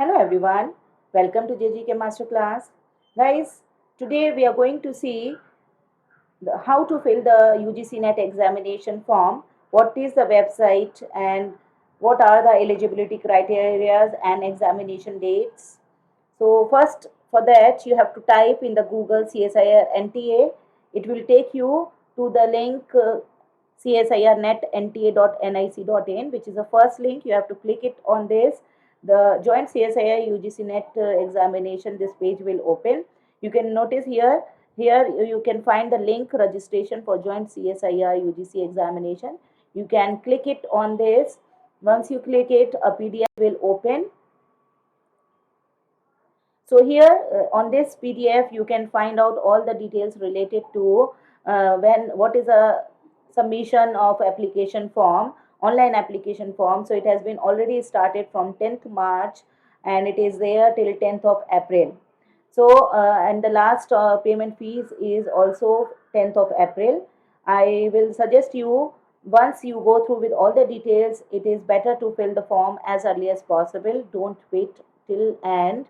Hello everyone, welcome to JGK Masterclass. Guys, today we are going to see how to fill the UGC NET examination form, what is the website and what are the eligibility criteria and examination dates. So first for that you have to type in the Google CSIR NTA. It will take you to the link CSIR net nta.nic.in, which is the first link. You have to click it on this. The joint CSIR UGC NET examination, this page will open. You can notice here you can find the link registration for joint CSIR UGC examination. You can click it on this. Once you click it, a PDF will open. So here on this PDF, you can find out all the details related to what is a submission of application form, online application form. So it has been already started from 10th March and it is there till 10th of April. So and the last payment fees is also 10th of April. I will suggest you, once you go through with all the details, it is better to fill the form as early as possible. Don't wait till end.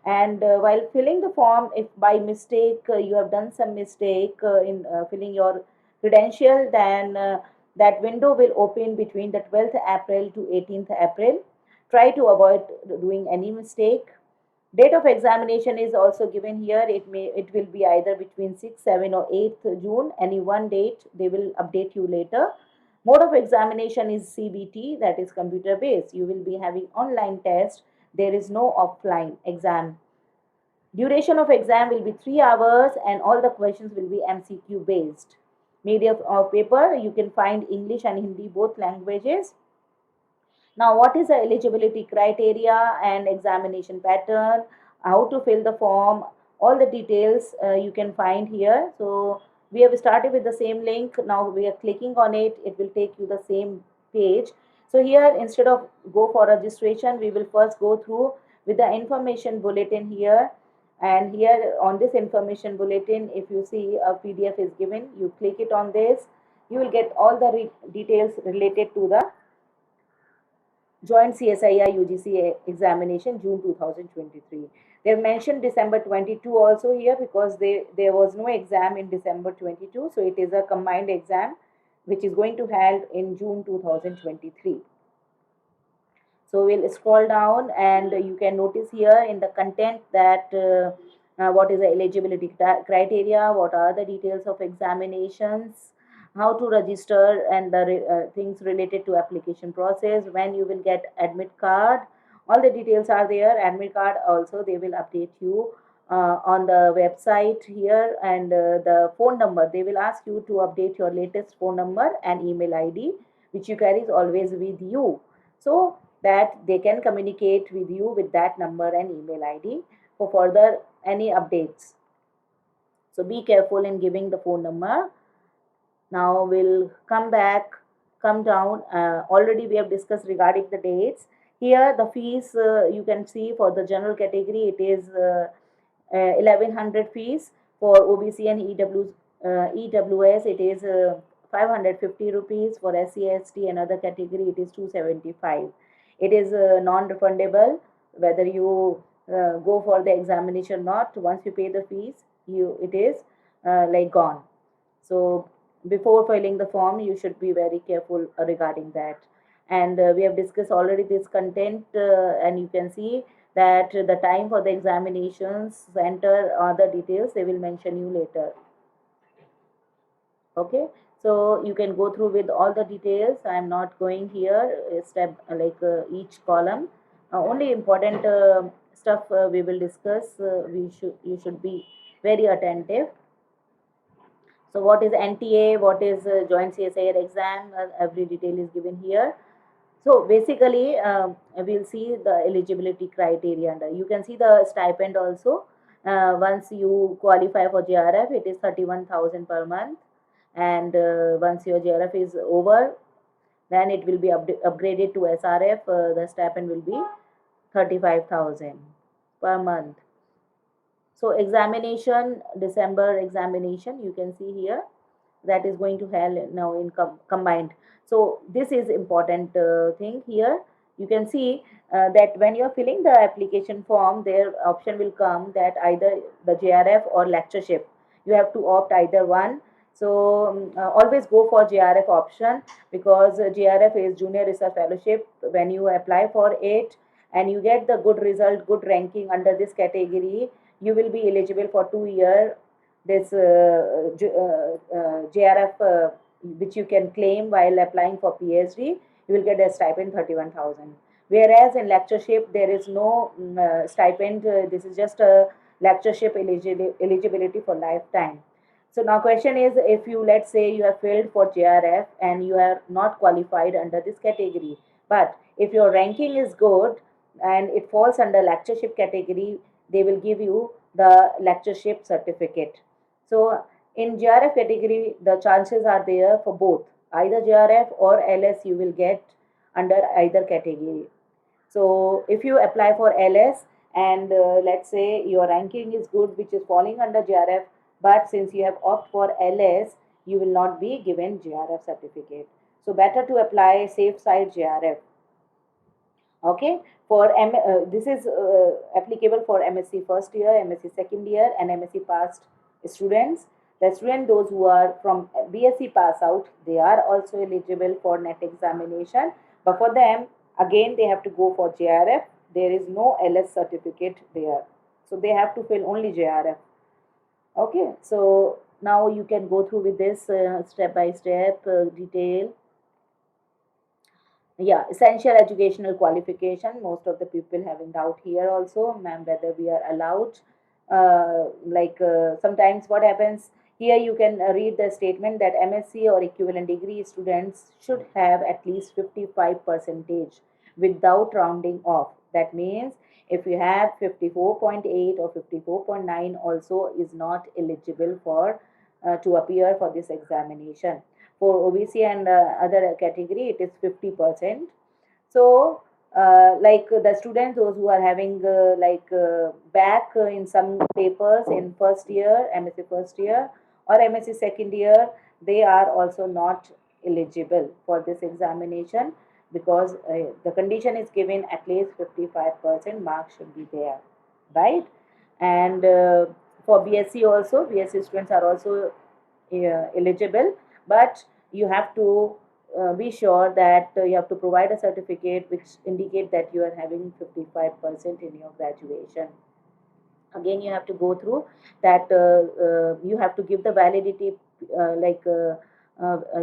And while filling the form, if by mistake you have done some mistake in filling your credential, then that window will open between the 12th April to 18th April. Try to avoid doing any mistake. Date of examination is also given here. It will be either between 6, 7 or 8th June. Any one date, they will update you later. Mode of examination is CBT, that is computer based. You will be having online test. There is no offline exam. Duration of exam will be 3 hours and all the questions will be MCQ based. Medium of paper, you can find English and Hindi, both languages. Now, what is the eligibility criteria and examination pattern, how to fill the form, all the details you can find here. So, we have started with the same link. Now, we are clicking on it. It will take you the same page. So, here instead of go for registration, we will first go through with the information bulletin here. And here on this information bulletin, if you see a PDF is given, you click it on this. You will get all the details related to the joint CSIR UGC examination June 2023. They have mentioned December 22 also here because there was no exam in December 22. So it is a combined exam which is going to held in June 2023. So we'll scroll down and you can notice here in the content that what is the eligibility criteria, what are the details of examinations, how to register and the things related to application process, when you will get admit card. All the details are there. Admit card also they will update you on the website here, and the phone number, they will ask you to update your latest phone number and email ID which you carry always with you, so that they can communicate with you with that number and email ID for further any updates. So be careful in giving the phone number. Now we'll come down. Already we have discussed regarding the dates. Here the fees you can see for the general category it is 1100 fees. For OBC and EWS it is 550 rupees. For SC/ST and other category it is 275. It is non-refundable whether you go for the examination or not. Once you pay the fees, it is like gone. So before filling the form, you should be very careful regarding that. And we have discussed already this content, and you can see that the time for the examinations, center, other details they will mention you later. Okay, so you can go through with all the details. I am not going here step like each column. Only important stuff we will discuss. You should be very attentive. So what is NTA, what is joint CSIR exam, every detail is given here. So basically we'll see the eligibility criteria, and you can see the stipend also. Once you qualify for JRF, it is 31,000 per month, and once your JRF is over, then it will be upgraded to SRF. The stipend will be 35,000 per month. So examination, December examination, you can see here that is going to held now in combined. So this is important thing here. you can see that when you're filling the application form, their option will come that either the JRF or lectureship. You have to opt either one. So always go for JRF option, because JRF is Junior Research Fellowship. When you apply for it and you get the good result, good ranking under this category, you will be eligible for 2 year this JRF, which you can claim while applying for PhD. You will get a stipend 31,000. Whereas in lectureship, there is no stipend. This is just a lectureship eligibility for lifetime. So now question is, if you, let's say you have failed for JRF and you are not qualified under this category, but if your ranking is good and it falls under lectureship category, they will give you the lectureship certificate. So in JRF category, the chances are there for both, either JRF or LS you will get under either category. So if you apply for LS and let's say your ranking is good, which is falling under JRF, but since you have opted for LS, you will not be given JRF certificate. So better to apply safe side JRF. Okay, for this is applicable for M.Sc first year, M.Sc second year, and M.Sc past students. The students, those who are from B.Sc pass out, they are also eligible for NET examination. But for them, again, they have to go for JRF. There is no LS certificate there. So they have to fill only JRF. Okay, so now you can go through with this step by step detail. Yeah, essential educational qualification. Most of the people having doubt here also, ma'am, whether we are allowed. Sometimes what happens here, you can read the statement that MSc or equivalent degree students should have at least 55 percentage without rounding off. That means if you have 54.8 or 54.9, also is not eligible for to appear for this examination. For OBC and other category, it is 50%. So, like the students, those who are having back in some papers in first year, MSc first year or MSc second year, they are also not eligible for this examination, because the condition is given at least 55% marks should be there, right? And for BSc also, BSc students are also eligible, but you have to be sure that you have to provide a certificate which indicate that you are having 55% in your graduation. Again, you have to go through that. You have to give the validity,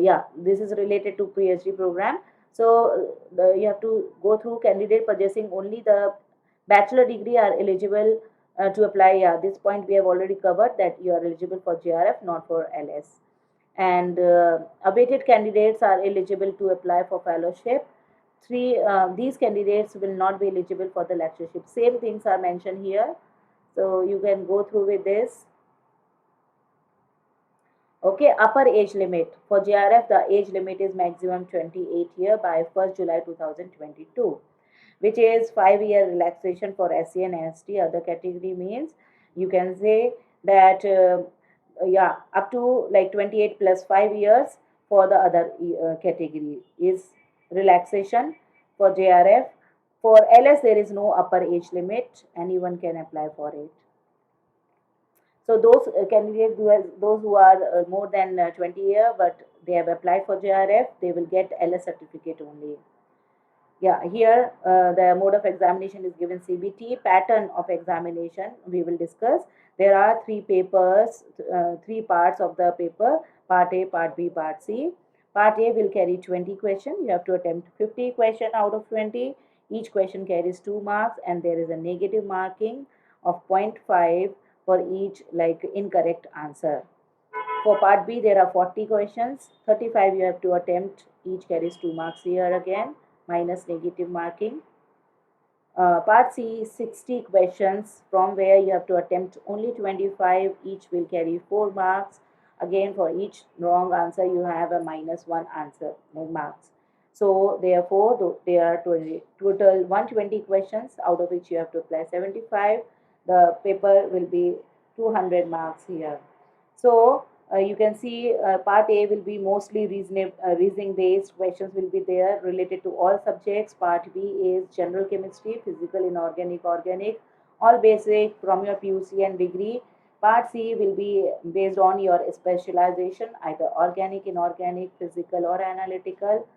yeah, this is related to PhD program. So you have to go through candidate possessing only the bachelor degree are eligible to apply. Yeah, this point we have already covered, that you are eligible for JRF, not for LS. And awaited candidates are eligible to apply for fellowship. These candidates will not be eligible for the lectureship. Same things are mentioned here, so you can go through with this. Okay, upper age limit for JRF, the age limit is maximum 28 year by 1st July 2022, which is 5-year relaxation for SC and ST. Other category means you can say that yeah, up to like 28 plus 5 years for the other category is relaxation for JRF. For LS, there is no upper age limit, anyone can apply for it. So those candidates those who are more than 20 years but they have applied for JRF, they will get LS certificate only. Yeah, here the mode of examination is given CBT. Pattern of examination we will discuss. There are 3 papers, 3 parts of the paper: part A, part B, part C. Part A will carry 20 questions. You have to attempt 50 questions out of 20. Each question carries 2 marks, and there is a negative marking of 0.5 for each incorrect answer. For part B, there are 40 questions. 35 you have to attempt. Each carries 2 marks here again, minus negative marking. Part C, 60 questions, from where you have to attempt only 25. Each will carry 4 marks. Again, for each wrong answer, you have a -1 answer marks. So, therefore, there are total 120 questions, out of which you have to apply 75. The paper will be 200 marks here. So, You can see part A will be mostly reasoning based questions will be there related to all subjects. Part B is general chemistry, physical, inorganic, organic, all basic from your PUC and degree. Part C will be based on your specialization, either organic, inorganic, physical, or analytical.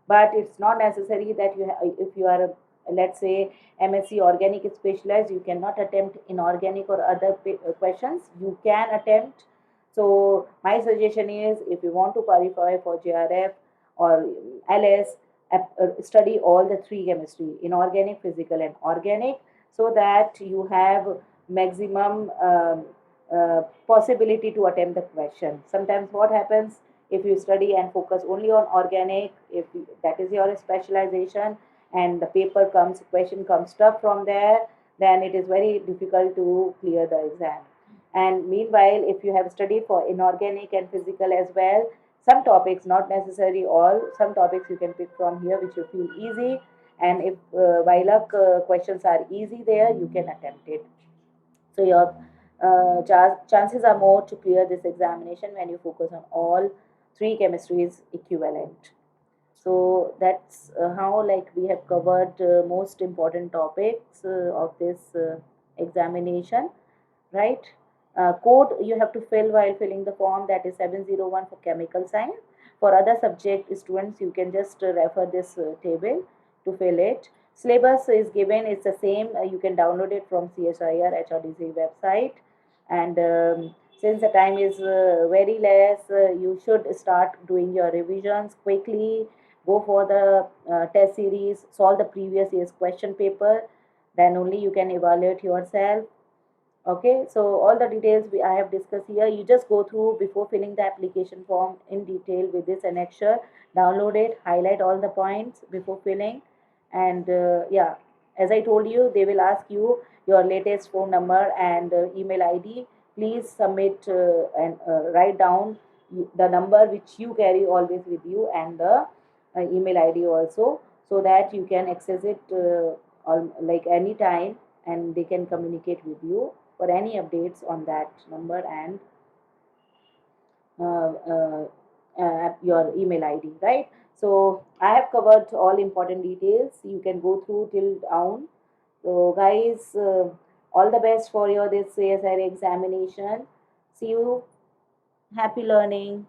But it's not necessary that if you are, let's say, M.Sc organic specialized, you cannot attempt inorganic or other questions. You can attempt. So my suggestion is, if you want to qualify for JRF or LS, study all the three chemistry: inorganic, physical, and organic, so that you have maximum possibility to attempt the question. Sometimes what happens, if you study and focus only on organic, if that is your specialization, and the paper comes, question comes tough from there, then it is very difficult to clear the exam. And meanwhile, if you have studied for inorganic and physical as well, some topics, not necessary all, some topics you can pick from here which you feel easy, and if by luck questions are easy there, you can attempt it. So your chances are more to clear this examination when you focus on all three chemistries equivalent. So that's how, like, we have covered most important topics of this examination, right? Code you have to fill while filling the form, that is 701 for chemical science. For other subject students, you can just refer this table to fill it. Syllabus is given, it's the same. You can download it from CSIR HRDC website. And since the time is very less, you should start doing your revisions quickly. Go for the test series, solve the previous year's question paper, then only you can evaluate yourself. Okay, so all the details I have discussed here, you just go through before filling the application form in detail with this annexure. Download it, highlight all the points before filling, and yeah, as I told you, they will ask you your latest phone number and email ID. Please submit and write down the number which you carry always with you, and the email ID also, so that you can access it like anytime, and they can communicate with you for any updates on that number and uh, uh, your email ID, right? So I have covered all important details. You can go through till down. So guys, all the best for your this CSIR examination. See you. Happy learning.